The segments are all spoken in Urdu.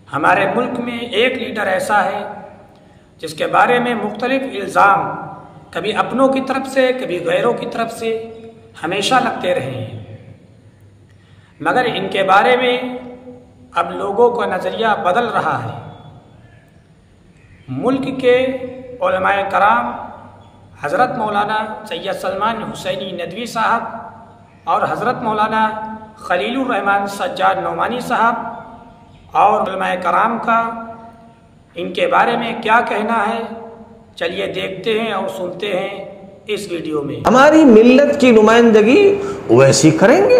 ہمارے ملک میں ایک لیڈر ایسا ہے جس کے بارے میں مختلف الزام کبھی اپنوں کی طرف سے کبھی غیروں کی طرف سے ہمیشہ لگتے رہے ہیں، مگر ان کے بارے میں اب لوگوں کا نظریہ بدل رہا ہے۔ ملک کے علماء کرام حضرت مولانا سید سلمان حسینی ندوی صاحب اور حضرت مولانا خلیل الرحمن سجاد نعمانی صاحب اور علماء کرام کا ان کے بارے میں کیا کہنا ہے، چلیے دیکھتے ہیں اور سنتے ہیں اس ویڈیو میں۔ ہماری ملت کی نمائندگی ویسی کریں گے،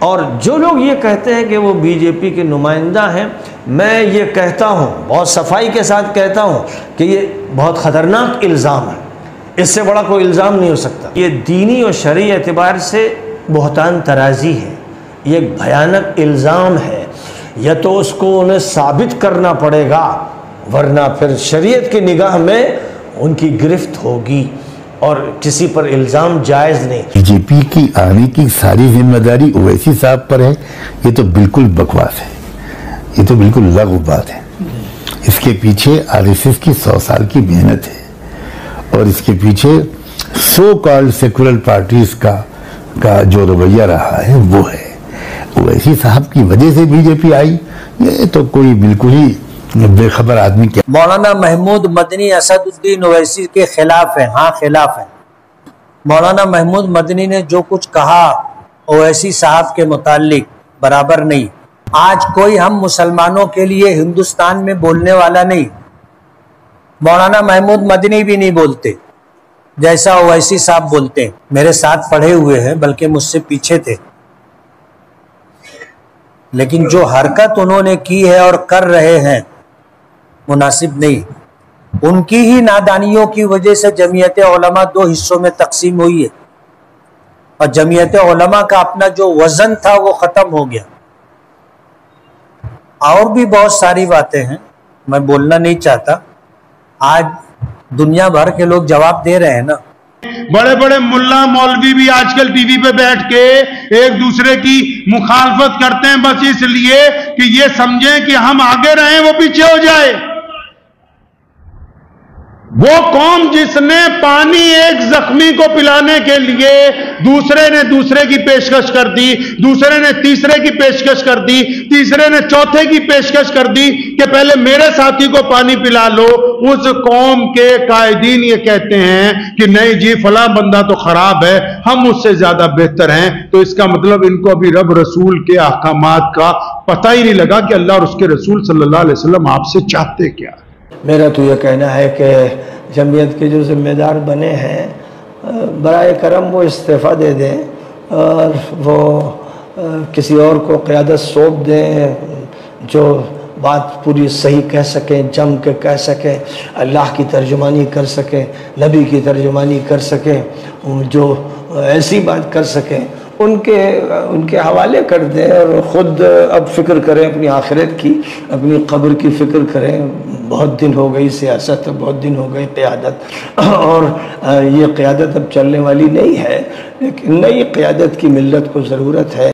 اور جو لوگ یہ کہتے ہیں کہ وہ بی جے پی کے نمائندہ ہیں، میں یہ کہتا ہوں، بہت صفائی کے ساتھ کہتا ہوں کہ یہ بہت خطرناک الزام ہے، اس سے بڑا کوئی الزام نہیں ہو سکتا۔ یہ دینی اور شرعی اعتبار سے بہتان ترازی ہے، یہ ایک بھیانک الزام ہے، یا تو اس کو انہیں ثابت کرنا پڑے گا، ورنہ پھر شریعت کی نگاہ میں ان کی گرفت ہوگی، اور کسی پر الزام جائز نہیں۔ بی جے پی کی آنے کی ساری ذمہ داری اویسی صاحب پر ہے، یہ تو بالکل بکواس ہے، یہ تو بالکل لغو بات ہے۔ اس کے پیچھے آر ایس ایس کی 100 سال کی محنت ہے، اور اس کے پیچھے سو کالڈ سیکولر پارٹیز کا جو رویہ رہا ہے وہ ہے۔ اویسی صاحب کی وجہ سے بی جے پی آئی، یہ تو کوئی بالکل ہی بے خبر آدمی کیا۔ مولانا محمود مدنی اسد الدین اویسی کے خلاف ہیں، ہاں خلاف ہیں۔ مولانا محمود مدنی نے جو کچھ کہا اویسی صاحب کے متعلق برابر نہیں۔ آج کوئی ہم مسلمانوں کے لیے ہندوستان میں بولنے والا نہیں، مولانا محمود مدنی بھی نہیں بولتے جیسا اویسی صاحب بولتے ہیں۔ میرے ساتھ پڑھے ہوئے ہیں، بلکہ مجھ سے پیچھے تھے، لیکن جو حرکت انہوں نے کی ہے اور کر رہے ہیں مناسب نہیں۔ ان کی ہی نادانیوں کی وجہ سے جمعیت علماء 2 حصوں میں تقسیم ہوئی ہے، اور جمعیت علماء کا اپنا جو وزن تھا وہ ختم ہو گیا۔ اور بھی بہت ساری باتیں ہیں، میں بولنا نہیں چاہتا۔ آج دنیا بھر کے لوگ جواب دے رہے ہیں نا۔ بڑے بڑے ملا مولوی بھی آج کل ٹی وی پہ بیٹھ کے ایک دوسرے کی مخالفت کرتے ہیں، بس اس لیے کہ یہ سمجھیں کہ ہم آگے رہیں وہ پیچھے ہو جائے۔ وہ قوم جس نے پانی ایک زخمی کو پلانے کے لیے دوسرے نے دوسرے کی پیشکش کر دی، دوسرے نے تیسرے کی پیشکش کر دی، تیسرے نے چوتھے کی پیشکش کر دی کہ پہلے میرے ساتھی کو پانی پلا لو، اس قوم کے قائدین یہ کہتے ہیں کہ نہیں جی فلاں بندہ تو خراب ہے، ہم اس سے زیادہ بہتر ہیں۔ تو اس کا مطلب ان کو ابھی رب رسول کے احکامات کا پتہ ہی نہیں لگا کہ اللہ اور اس کے رسول صلی اللہ علیہ وسلم آپ سے چاہتے کیا۔ میرا تو یہ کہنا ہے کہ جمعیت کے جو ذمہ دار بنے ہیں، برائے کرم وہ استعفیٰ دے دیں اور وہ کسی اور کو قیادت سونپ دیں جو بات پوری صحیح کہہ سکیں، جم کے کہہ سکیں، اللہ کی ترجمانی کر سکیں، نبی کی ترجمانی کر سکیں، جو ایسی بات کر سکیں ان کے حوالے کر دیں، اور خود اب فکر کریں اپنی آخرت کی، اپنی قبر کی فکر کریں۔ بہت دن ہو گئی سیاست، بہت دن ہو گئی قیادت، اور یہ قیادت اب چلنے والی نہیں ہے، لیکن نئی قیادت کی ملت کو ضرورت ہے۔